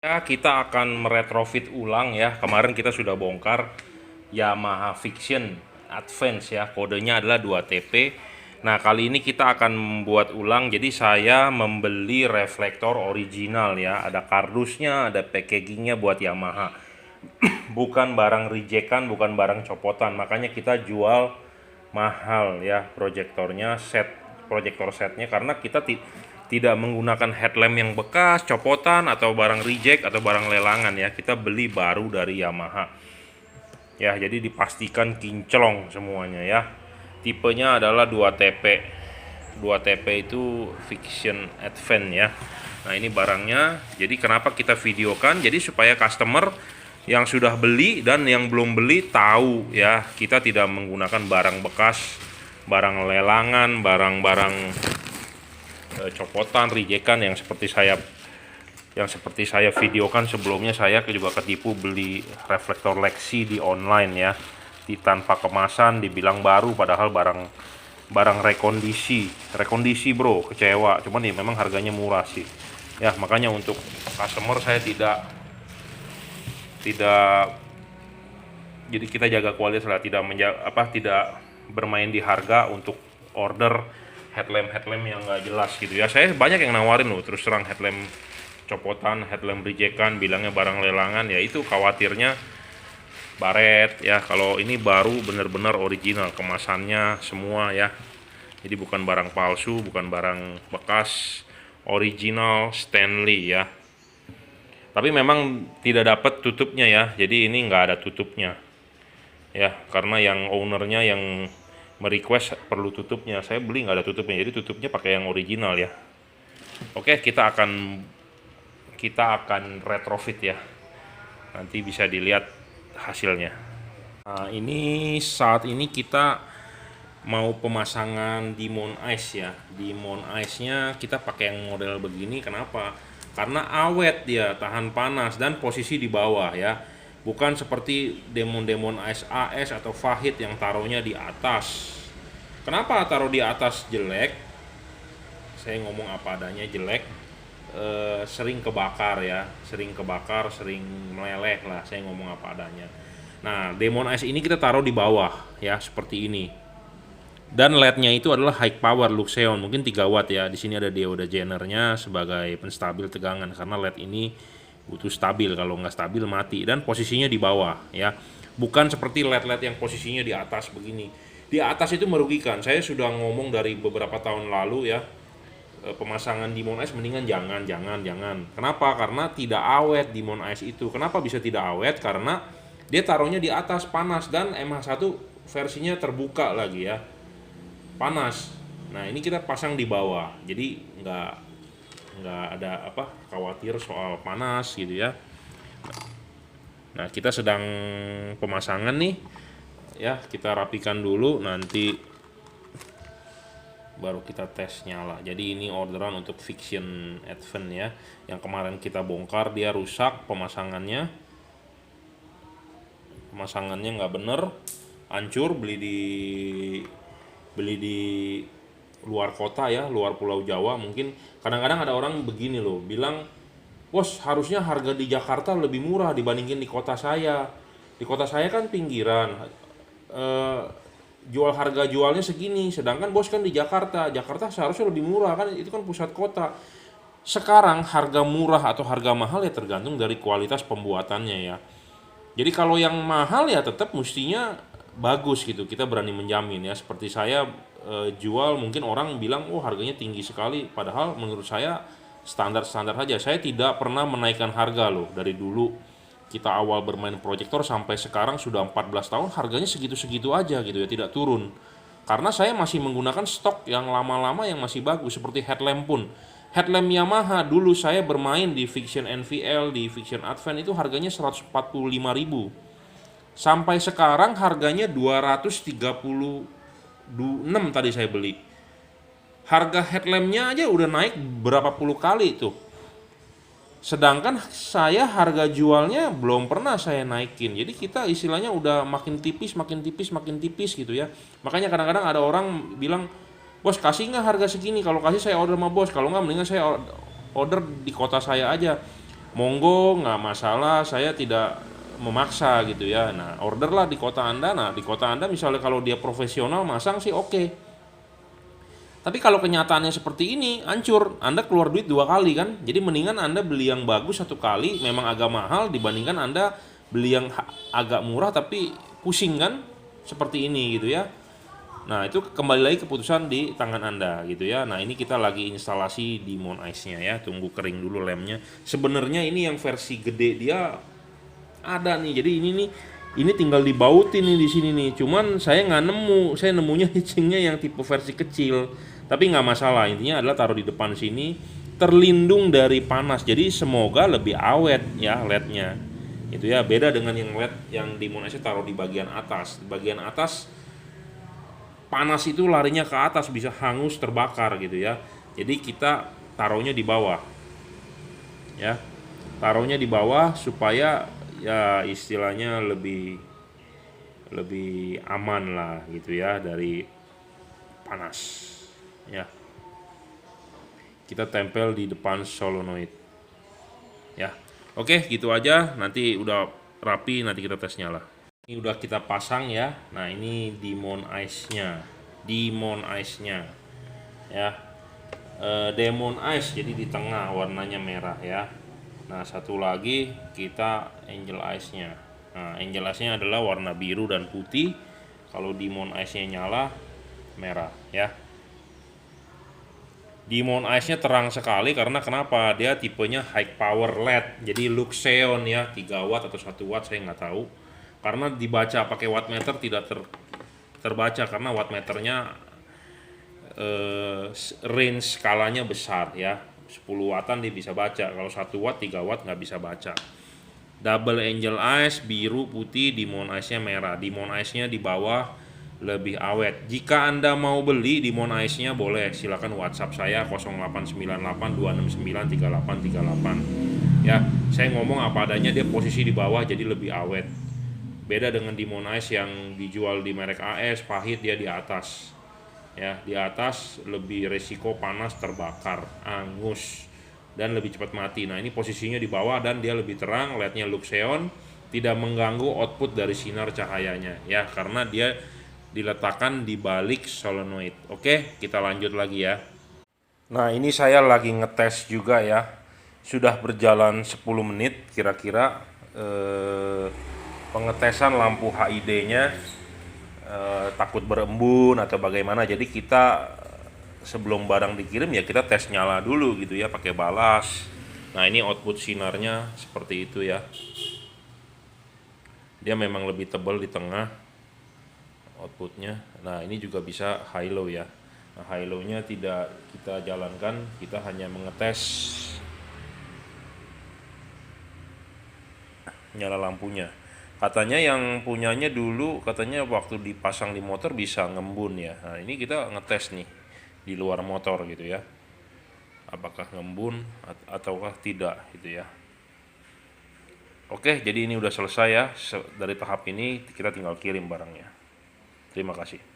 Ya, kita akan meretrofit ulang ya. Kemarin kita sudah bongkar Yamaha Fiction Advance ya. Kodenya adalah 2TP. Nah, kali ini kita akan membuat ulang. Jadi saya membeli reflektor original ya. Ada kardusnya, ada packagingnya buat Yamaha. Bukan barang rejekan, bukan barang copotan. Makanya kita jual mahal ya proyektornya, proyektor setnya, karena kita tidak menggunakan headlamp yang bekas, copotan, atau barang reject atau barang lelangan ya. Kita beli baru dari Yamaha. Ya, jadi dipastikan kinclong semuanya ya. Tipenya adalah 2TP. 2TP itu Fiction Advance ya. Nah, ini barangnya. Jadi kenapa kita videokan? Jadi supaya customer yang sudah beli dan yang belum beli tahu ya, kita tidak menggunakan barang bekas, barang lelangan, barang-barang copotan, rijekan yang seperti saya videokan sebelumnya. Saya juga ketipu beli reflektor Lexi di online ya, tanpa kemasan, dibilang baru padahal barang rekondisi bro, kecewa. Cuman ya memang harganya murah sih ya, makanya untuk customer saya tidak jadi kita jaga kualitas lah, tidak bermain di harga untuk order headlamp yang nggak jelas gitu ya. Saya banyak yang nawarin loh, terus terang, headlamp copotan, headlamp rejekan, bilangnya barang lelangan ya. Itu khawatirnya baret ya. Kalau ini baru bener-bener original, kemasannya semua ya. Jadi bukan barang palsu, bukan barang bekas, original Stanley ya. Tapi memang tidak dapat tutupnya ya, jadi ini nggak ada tutupnya ya, karena yang ownernya yang merequest perlu tutupnya. Saya beli nggak ada tutupnya, jadi tutupnya pakai yang original ya. Oke, kita akan retrofit ya, nanti bisa dilihat hasilnya. Nah, ini saat ini kita mau pemasangan Demon Ice ya. Demon Ice nya kita pakai yang model begini. Kenapa? Karena awet, dia tahan panas dan posisi di bawah ya, bukan seperti Demon Ice AS atau Fahid yang taruhnya di atas. Kenapa taruh di atas jelek? Saya ngomong apa adanya, jelek. Sering kebakar ya, sering meleleh lah, saya ngomong apa adanya. Nah, Demon Ice ini kita taruh di bawah ya, seperti ini. Dan LED-nya itu adalah high power Luxeon, mungkin 3 watt ya. Di sini ada dioda Jenner-nya sebagai penstabil tegangan, karena LED ini butuh stabil, kalau nggak stabil mati. Dan posisinya di bawah ya, bukan seperti LED yang posisinya di atas begini. Di atas itu merugikan. Saya sudah ngomong dari beberapa tahun lalu ya, pemasangan Demon Ice mendingan jangan. Kenapa? Karena tidak awet Demon Ice itu. Kenapa bisa tidak awet? Karena dia taruhnya di atas, panas, dan MH1 versinya terbuka lagi ya, panas. Nah, ini kita pasang di bawah, jadi nggak ada khawatir soal panas gitu ya. Nah, kita sedang pemasangan nih ya, kita rapikan dulu, nanti baru kita tes nyala. Jadi ini orderan untuk Fiction Advance ya, yang kemarin kita bongkar, dia rusak pemasangannya nggak bener, hancur. Beli di luar kota ya, luar Pulau Jawa. Mungkin kadang-kadang ada orang begini loh, bilang, bos, harusnya harga di Jakarta lebih murah dibandingin di kota saya. Di kota saya kan pinggiran, jualnya segini, sedangkan bos kan di Jakarta seharusnya lebih murah kan, itu kan pusat kota. Sekarang harga murah atau harga mahal ya tergantung dari kualitas pembuatannya ya. Jadi kalau yang mahal ya tetap mestinya bagus gitu, kita berani menjamin ya. Seperti saya jual, mungkin orang bilang, oh harganya tinggi sekali, padahal menurut saya standar-standar saja. Saya tidak pernah menaikkan harga loh, dari dulu kita awal bermain proyektor sampai sekarang sudah 14 tahun, harganya segitu-segitu aja gitu ya, tidak turun. Karena saya masih menggunakan stok yang lama-lama yang masih bagus. Seperti headlamp pun, headlamp Yamaha dulu saya bermain di Fiction NVL, di Fiction Advance, itu harganya 145.000. Sampai sekarang harganya 236 tadi saya beli. Harga headlampnya aja udah naik berapa puluh kali tuh. Sedangkan saya harga jualnya belum pernah saya naikin. Jadi kita istilahnya udah makin tipis gitu ya. Makanya kadang-kadang ada orang bilang, bos kasih nggak harga segini? Kalau kasih saya order sama bos, kalau nggak mendingan saya order di kota saya aja. monggo, nggak masalah, saya tidak memaksa gitu ya. Nah, orderlah di kota Anda. Nah, di kota Anda misalnya kalau dia profesional masang sih oke. Tapi kalau kenyataannya seperti ini, hancur. Anda keluar duit 2 kali kan. Jadi mendingan Anda beli yang bagus 1 kali, memang agak mahal dibandingkan Anda beli yang agak murah tapi pusing kan. Seperti ini gitu ya. Nah, itu kembali lagi keputusan di tangan Anda gitu ya. Nah, ini kita lagi instalasi di Mon Ice-nya ya. Tunggu kering dulu lemnya. Sebenarnya ini yang versi gede dia ada nih. Jadi ini tinggal dibautin nih di sini nih. Cuman saya nggak nemu. Saya nemunya heatsinknya yang tipe versi kecil. Tapi nggak masalah. Intinya adalah taruh di depan sini, terlindung dari panas. Jadi semoga lebih awet ya LED-nya. Itu ya, beda dengan yang LED yang di Mon Ice taruh di bagian atas. Di bagian atas panas itu larinya ke atas, bisa hangus, terbakar gitu ya. Jadi kita taruhnya di bawah ya, taruhnya di bawah supaya ya istilahnya lebih lebih aman lah gitu ya dari panas ya. Kita tempel di depan solenoid ya. Oke, gitu aja, nanti udah rapi nanti kita tes nyala. Ini udah kita pasang ya. Nah, ini Demon Ice-nya. Demon Ice-nya ya. Demon Ice jadi di tengah warnanya merah ya. Nah, satu lagi kita Angel Ice-nya. Nah, Angel Ice-nya adalah warna biru dan putih. Kalau Demon Ice-nya nyala merah ya. Demon Ice-nya terang sekali karena kenapa? Dia tipenya high power LED. Jadi Luxeon ya, 3 watt atau 1 watt saya nggak tahu. Karena dibaca pakai wattmeter tidak terbaca karena wattmeternya range skalanya besar ya. 10 wattan dia bisa baca. Kalau 1 watt, 3 watt nggak bisa baca. Double Angel Ice biru putih, Demon Ice-nya merah. Demon Ice-nya di bawah lebih awet. Jika Anda mau beli Demon Ice-nya boleh silakan WhatsApp saya 0898 269 3838 ya. Saya ngomong apa adanya, dia posisi di bawah jadi lebih awet. Beda dengan Demon Ice yang dijual di merek AS, pahit, dia di atas ya. Di atas lebih resiko panas, terbakar, angus, dan lebih cepat mati. Nah, ini posisinya di bawah dan dia lebih terang, LED-nya Luxeon, tidak mengganggu output dari sinar cahayanya ya, karena dia diletakkan di balik solenoid. Oke, kita lanjut lagi ya. Nah, ini saya lagi ngetes juga ya. Sudah berjalan 10 menit kira-kira pengetesan lampu HID-nya, takut berembun atau bagaimana. Jadi kita sebelum barang dikirim ya kita tes nyala dulu gitu ya pakai balas. Nah, ini output sinarnya seperti itu ya. Dia memang lebih tebal di tengah outputnya. Nah, ini juga bisa high low ya. Nah, high low-nya tidak kita jalankan, kita hanya mengetes nyala lampunya. Katanya yang punyanya dulu katanya waktu dipasang di motor bisa ngembun ya. Nah, ini kita ngetes nih di luar motor gitu ya. Apakah ngembun ataukah tidak gitu ya. Oke, jadi ini udah selesai ya. Dari tahap ini kita tinggal kirim barangnya. Terima kasih.